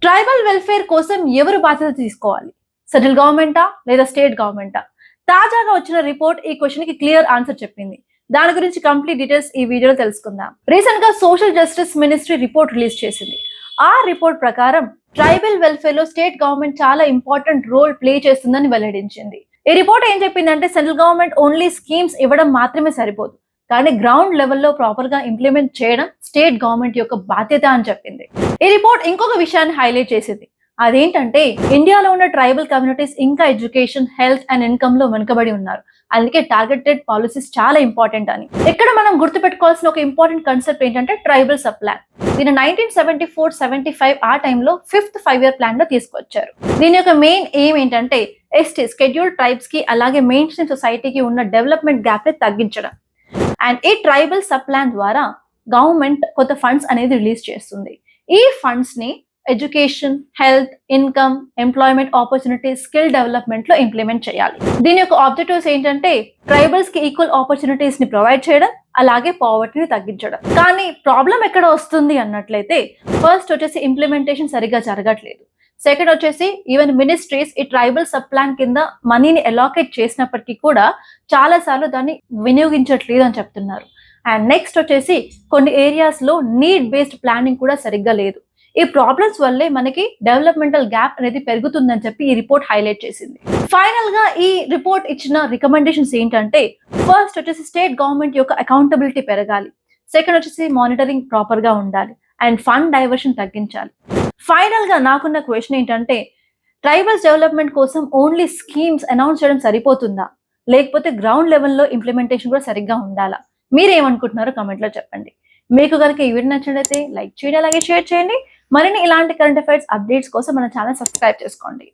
Tribal welfare కోసం ఎవరు బాధ్యత తీసుకోవాలి? సెంట్రల్ గవర్నమెంటా లేదా స్టేట్ గవర్నమెంటా? తాజాగా వచ్చిన రిపోర్ట్ ఈ క్వశ్చన్ కి క్లియర్ ఆన్సర్ చెప్పింది. దాని గురించి కంప్లీట్ డీటెయిల్స్ ఈ వీడియోలో తెలుసుకుందాం. రీసెంట్ గా social justice ministry report release చేసింది. ఆ రిపోర్ట్ ప్రకారం ట్రైబల్ వెల్ఫేర్ లో స్టేట్ గవర్నమెంట్ చాలా ఇంపార్టెంట్ రోల్ ప్లే చేస్తుందని వెల్లడించింది. ఈ రిపోర్ట్ ఏం చెప్పిందంటే సెంట్రల్ గవర్నమెంట్ ఓన్లీ స్కీమ్స్ ఇవ్వడం మాత్రమే సరిపోదు, కానీ గ్రౌండ్ లెవెల్లో ప్రాపర్ గా ఇంప్లిమెంట్ చేయడం స్టేట్ గవర్నమెంట్ యొక్క బాధ్యత అని చెప్పింది. ఈ రిపోర్ట్ ఇంకొక విషయాన్ని హైలైట్ చేసింది. అదేంటంటే ఇండియాలో ఉన్న ట్రైబల్ కమ్యూనిటీస్ ఇంకా ఎడ్యుకేషన్, హెల్త్ అండ్ ఇన్కమ్ లో వెనుకబడి ఉన్నారు. అందుకే టార్గెటెడ్ పాలసీస్ చాలా ఇంపార్టెంట్ అని. ఇక్కడ మనం గుర్తుపెట్టుకోవాల్సిన ఒక ఇంపార్టెంట్ కాన్సెప్ట్ ఏంటంటే ట్రైబల్ సబ్ ప్లాన్. దీని 1974-75 ఆ టైంలో 5th 5-year ప్లాన్ లో తీసుకొచ్చారు. దీని యొక్క మెయిన్ ఎయిమ్ ఏంటంటే ఎస్టీ, షెడ్యూల్డ్ ట్రైబ్స్ కి అలాగే మెయిన్ స్ట్రీమ్ సొసైటీకి ఉన్న డెవలప్మెంట్ గ్యాప్ ని తగ్గించడం. అండ్ ఈ ట్రైబల్ సబ్ ప్లాన్ ద్వారా గవర్నమెంట్ కొత్త ఫండ్స్ అనేది రిలీజ్ చేస్తుంది. ఈ ఫండ్స్ ని education, health, income, employment opportunities, skill development లో ఇంప్లిమెంట్ చేయాలి. దీని యొక్క ఆబ్జెక్టివ్స్ ఏంటంటే ట్రైబల్స్ కి ఈక్వల్ ఆపర్చునిటీస్ ని ప్రొవైడ్ చేయడం, అలాగే పావర్టీని తగ్గించడం. కానీ ప్రాబ్లం ఎక్కడ వస్తుంది అన్నట్లయితే ఫస్ట్ వచ్చేసి ఇంప్లిమెంటేషన్ సరిగ్గా జరగట్లేదు. సెకండ్ వచ్చేసి ఈవెన్ మినిస్ట్రీస్ ఈ ట్రైబల్ సబ్ ప్లాన్ కింద మనీని అలాకేట్ చేసినప్పటికీ కూడా చాలా సార్లు దాన్ని వినియోగించట్లేదు అని చెప్తున్నారు. అండ్ నెక్స్ట్ వచ్చేసి కొన్ని ఏరియాస్ లో నీడ్ బేస్డ్ ప్లానింగ్ కూడా సరిగ్గా లేదు. ఈ ప్రాబ్లమ్స్ వల్లే మనకి డెవలప్మెంటల్ గ్యాప్ అనేది పెరుగుతుందని చెప్పి ఈ రిపోర్ట్ హైలైట్ చేసింది. ఫైనల్ గా ఈ రిపోర్ట్ ఇచ్చిన రికమెండేషన్స్ ఏంటంటే ఫస్ట్ వచ్చేసి స్టేట్ గవర్నమెంట్ యొక్క అకౌంటబిలిటీ పెరగాలి. సెకండ్ వచ్చేసి మానిటరింగ్ ప్రాపర్ గా ఉండాలి. అండ్ ఫండ్ డైవర్షన్ తగ్గించాలి. ఫైనల్ గా నాకున్న క్వశ్చన్ ఏంటంటే ట్రైబల్స్ డెవలప్మెంట్ కోసం ఓన్లీ స్కీమ్స్ అనౌన్స్ చేయడం సరిపోతుందా, లేకపోతే గ్రౌండ్ లెవెల్లో ఇంప్లిమెంటేషన్ కూడా సరిగ్గా ఉండాలా? మీరేమనుకుంటున్నారో కమెంట్ లో చెప్పండి. మీకు కనుక ఈ వీడియో నచ్చినట్లయితే లైక్ చేయండి, అలాగే షేర్ చేయండి. మరిన్ని ఇలాంటి కరెంట్ అఫైర్స్ అప్డేట్స్ కోసం మన ఛానల్ సబ్స్క్రైబ్ చేసుకోండి.